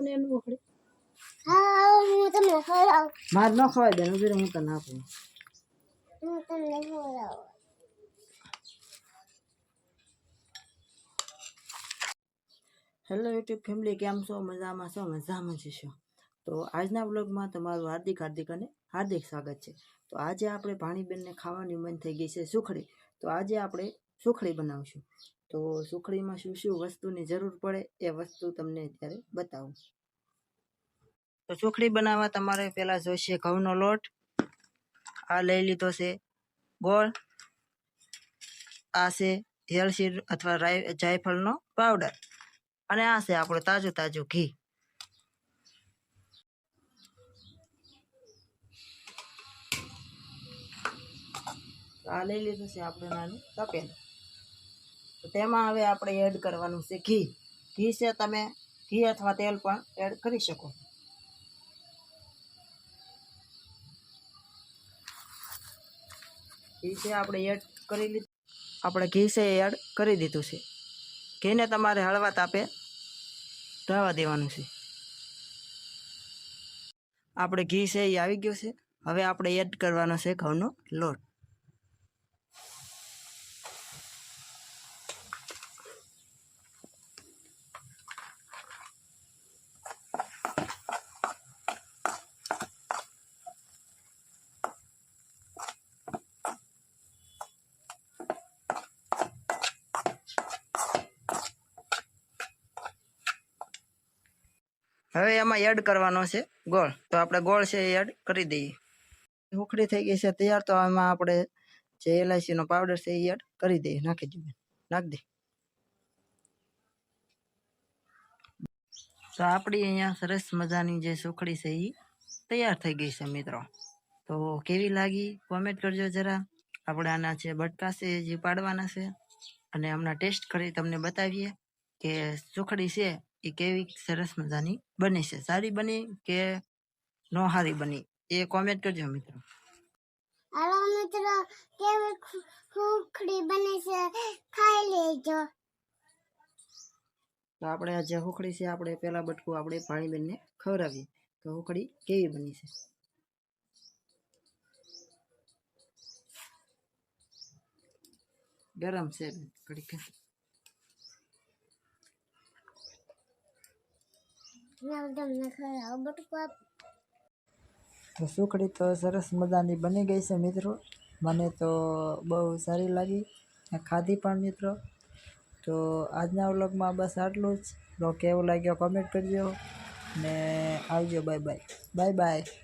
તને એનું વખડે હા હું તમને ખવડાવું. માર ન ખવાય બેન ઉભી રહે હું તને આપું હું તમને ખવડાવું. હેલો યુટ્યુબ ફેમિલી કેમ છો મજામાં છો તો આજના બ્લોગમાં તમારું હાર્દિક સ્વાગત છે તો આજે આપણે ભાણીબેનને ખાવાની મન થઈ ગઈ છે સુખડી તો આજે આપણે સુખડી બનાવશું તો સુખડીમાં શું શું વસ્તુની જરૂર પડે એ વસ્તુ તમને અત્યારે બતાવું તો સુખડી બનાવવા તમારે પહેલા જોઈશે ઘઉંનો લોટ આ લઈ લીધો છે ગોળ આ છે એલચી અથવા જાયફળનો પાવડર અને આ છે આપણું તાજું ઘી આ લઈ લીધું છે આપણે નાનું તપેલું તો તેમાં હવે આપણે એડ કરવાનું છે ઘી છે તમે ઘી અથવા તેલ પણ એડ કરી શકો ઘી છે આપણે એડ કરી લીધું આપણે ઘી છે એડ કરી દીધું છે ઘીને તમારે હળવા તાપે રહેવા દેવાનું છે આપણે ઘી છે એ આવી ગયું છે હવે આપણે એડ કરવાનો છે ઘઉંનો લોટ હવે એમાં એડ કરવાનો છે ગોળ તો આપણે ગોળ છે એ એડ કરી દઈએ સુખડી થઈ ગઈ છે તૈયાર તો આમાં આપણે જે એલાયચીનો પાવડર છે એ એડ કરી દઈએ નાખી દે તો આપણી અહીંયા સરસ મજાની જે સુખડી છે એ તૈયાર થઈ ગઈ છે મિત્રો તો કેવી લાગી કોમેન્ટ કરજો જરા આપણે આના જે બટકા છે જે પાડવાના છે અને હમણાં ટેસ્ટ કરી તમને બતાવીએ કે સુખડી છે એ કેવી સરસ મજાની બની છે સારી બની કે નો સારી બની એ કોમેન્ટ કરજો મિત્રો હાલો મિત્રો કેવી સુખડી બને છે ખાઈ લેજો તો આપણે આ જે સુખડી છે આપણે પેલા બટકું આપણે ભાણીબેનને ખવડાવીએ તો સુખડી કેવી બની છે ગરમ છે ઘડીક તો સુખડી તો સરસ મજાની બની ગઈ છે મિત્રો મને તો બહુ સારી લાગી ખાધી પણ મિત્રો તો આજના વ્લોગમાં બસ આટલું જ તો કેવું લાગ્યો કોમેન્ટ કરજો ને આવજો બાય બાય